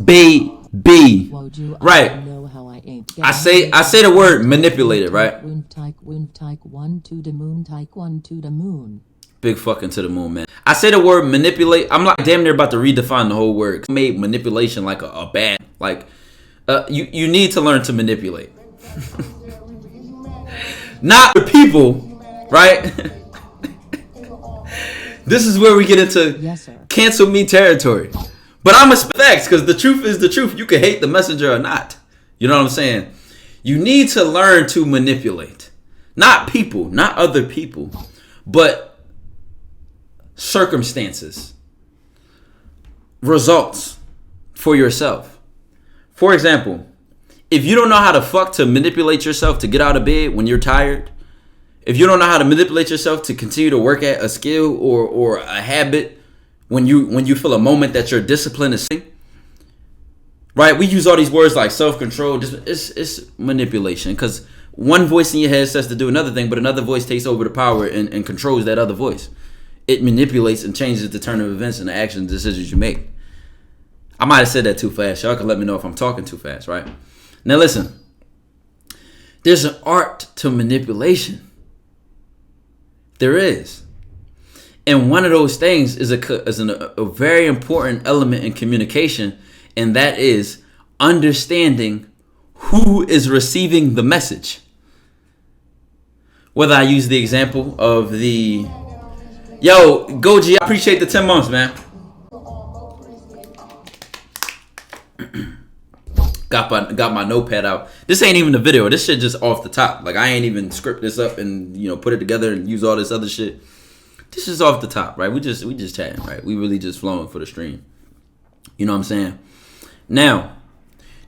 baby. Right. I say the word manipulated, right? Big fucking to the moon, man. I say the word manipulate. I'm like damn near about to redefine the whole word. I made manipulation like a bad, like you need to learn to manipulate. Not the people, right? This is where we get into cancel me territory. But I'm a facts because the truth is the truth. You can hate the messenger or not. You know what I'm saying? You need to learn to manipulate. Not people, not other people, but circumstances, results for yourself. For example, if you don't know how to manipulate yourself to get out of bed when you're tired, if you don't know how to manipulate yourself to continue to work at a skill or a habit when you feel a moment that your discipline is sinking, right? We use all these words like self-control. It's manipulation because one voice in your head says to do another thing, but another voice takes over the power and controls that other voice. It manipulates and changes the turn of events and the actions and decisions you make. I might have said that too fast. Y'all can let me know if I'm talking too fast, right? Now listen, there's an art to manipulation. There is. And one of those things is a very important element in communication, and that is understanding who is receiving the message. Whether I use the example of the... Yo, Goji, I appreciate the 10 months, man. Got my notepad out. This ain't even the video. This shit just off the top. Like I ain't even script this up and put it together and use all this other shit. This is off the top, right? We just chatting, right? We really just flowing for the stream. You know what I'm saying? Now,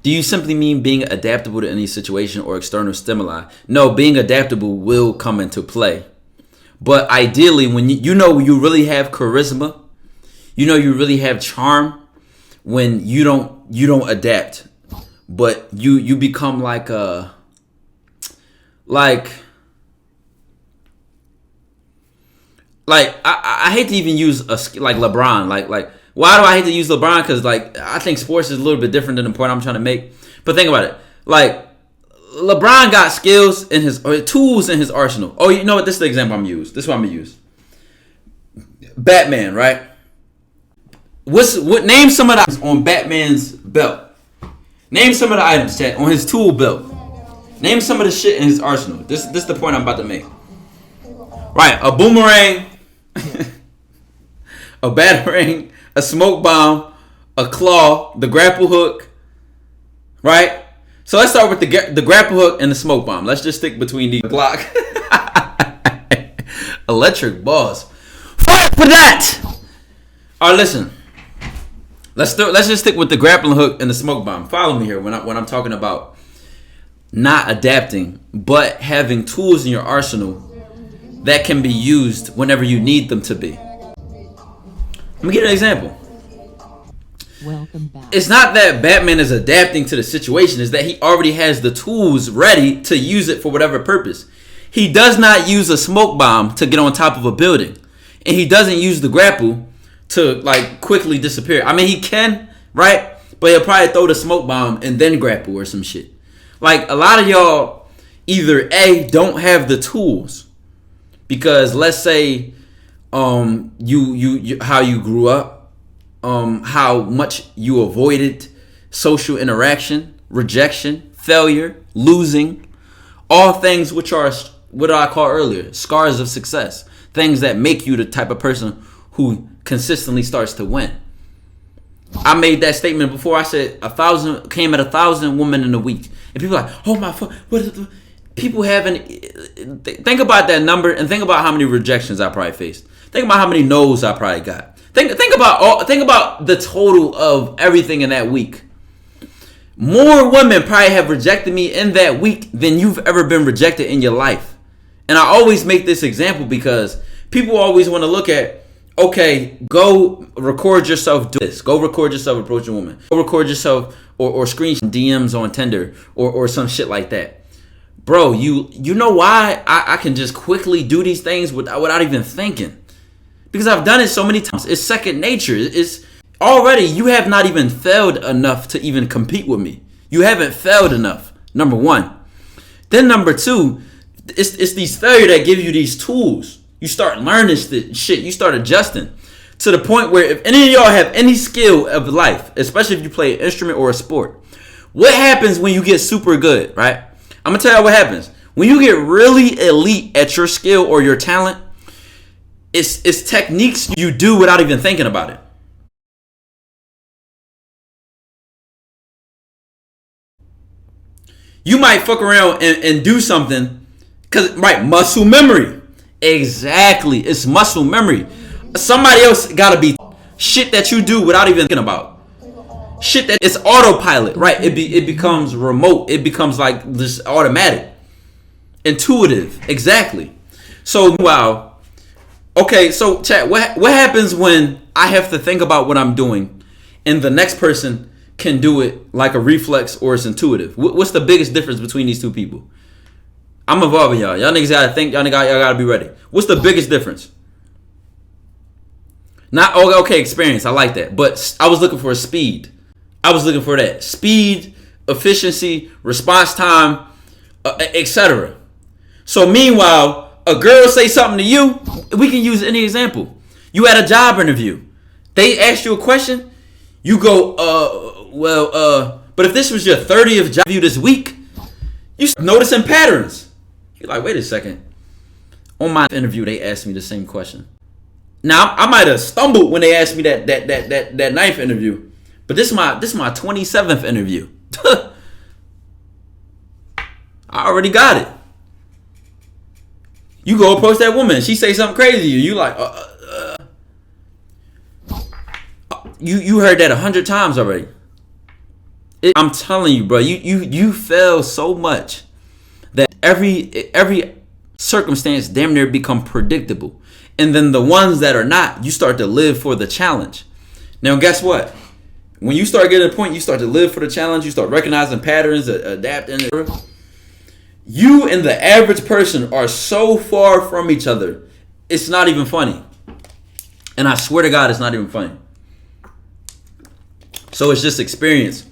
do you simply mean being adaptable to any situation or external stimuli? No, being adaptable will come into play. But ideally, when you really have charisma, you really have charm when you don't adapt. But you become like I hate to even use like LeBron. Like why do I hate to use LeBron? Because like I think sports is a little bit different than the point I'm trying to make. But think about it. Like LeBron got skills in his tools in his arsenal. Oh, you know what? This is the example I'm gonna use. This is what I'm gonna use. Batman, right? What name some of the items on Batman's belt? Name some of the items, chat, on his tool belt. Name some of the shit in his arsenal. This is the point I'm about to make. Right, a boomerang, a batarang, a smoke bomb, a claw, the grapple hook. Right? So let's start with the grapple hook and the smoke bomb. Let's just stick between the Glock. Electric balls. Fight for that! Alright, listen. Let's just stick with the grappling hook and the smoke bomb. Follow me here when I'm talking about not adapting, but having tools in your arsenal that can be used whenever you need them to be. Let me give you an example. Welcome back. It's not that Batman is adapting to the situation, it's that he already has the tools ready to use it for whatever purpose. He does not use a smoke bomb to get on top of a building. And he doesn't use the grapple to like quickly disappear. I mean, he can, right? But he'll probably throw the smoke bomb and then grapple or some shit. Like a lot of y'all either A, don't have the tools because let's say you how you grew up, how much you avoided social interaction, rejection, failure, losing, all things which are what I call earlier scars of success, things that make you the type of person who consistently starts to win. I made that statement before. I said 1,000 came at 1,000 women in a week, and people are like, oh my fuck, what? People haven't. Think about that number and think about how many rejections I probably faced. Think about how many no's I probably got. Think about the total of everything in that week. More women probably have rejected me in that week than you've ever been rejected in your life. And I always make this example because people always want to look at, okay, go record yourself do this. Go record yourself approaching a woman. Go record yourself or screenshot DMs on Tinder or some shit like that. Bro, you know why I can just quickly do these things without even thinking? Because I've done it so many times. It's second nature. already you have not even failed enough to even compete with me. You haven't failed enough, number one. Then number two, it's these failure that give you these tools. You start learning shit. You start adjusting to the point where if any of y'all have any skill of life, especially if you play an instrument or a sport, what happens when you get super good, right? I'm going to tell you what happens. When you get really elite at your skill or your talent, it's techniques you do without even thinking about it. You might fuck around and do something because, right, muscle memory. Exactly. It's muscle memory. Somebody else got to be shit that you do without even thinking about. Shit that it's autopilot, right? It becomes remote. It becomes like this automatic. Intuitive. Exactly. So, wow. Okay, so chat, what happens when I have to think about what I'm doing and the next person can do it like a reflex or it's intuitive? What's the biggest difference between these two people? I'm involving y'all. Y'all niggas gotta think. Y'all gotta be ready. What's the biggest difference? Not okay, experience. I like that, but I was looking for speed. I was looking for that speed, efficiency, response time, etc. So meanwhile, a girl say something to you. We can use any example. You had a job interview. They asked you a question. You go, but if this was your 30th job interview this week, you start noticing patterns. You're like, wait a second. On my interview, they asked me the same question. Now I might have stumbled when they asked me that ninth interview, but this is my 27th interview. I already got it. You go approach that woman, she say something crazy to you. You like, you heard that 100 times already. I'm telling you, bro. You fail so much that every circumstance damn near become predictable. And then the ones that are not, you start to live for the challenge. Now, guess what? When you start getting to a point, you start to live for the challenge. You start recognizing patterns, adapting. You and the average person are so far from each other. It's not even funny. And I swear to God, it's not even funny. So it's just experience.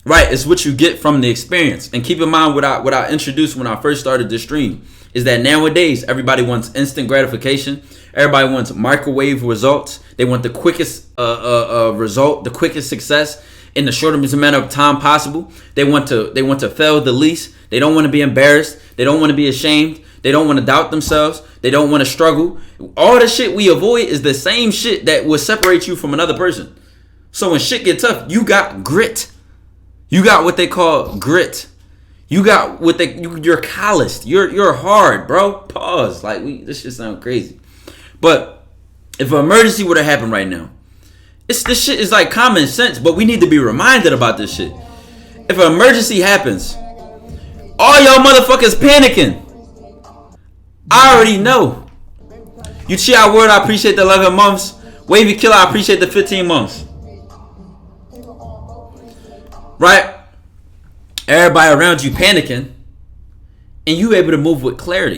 Right, it's what you get from the experience. And keep in mind what I introduced when I first started this stream is that nowadays everybody wants instant gratification. Everybody wants microwave results. They want the quickest result, the quickest success in the shortest amount of time possible. They want to fail the least. They don't want to be embarrassed. They don't want to be ashamed. They don't want to doubt themselves. They don't want to struggle. All the shit we avoid is the same shit that will separate you from another person. So when shit get tough, you got grit. You got what they call grit. You got what you're calloused. You're hard, bro. Pause. Like this shit sound crazy. But if an emergency were to happen right now, this shit is like common sense, but we need to be reminded about this shit. If an emergency happens, all y'all motherfuckers panicking. I already know. You cheer our word, I appreciate the 11 months. Wavy killer, I appreciate the 15 months. Right? Everybody around you panicking, and you able to move with clarity.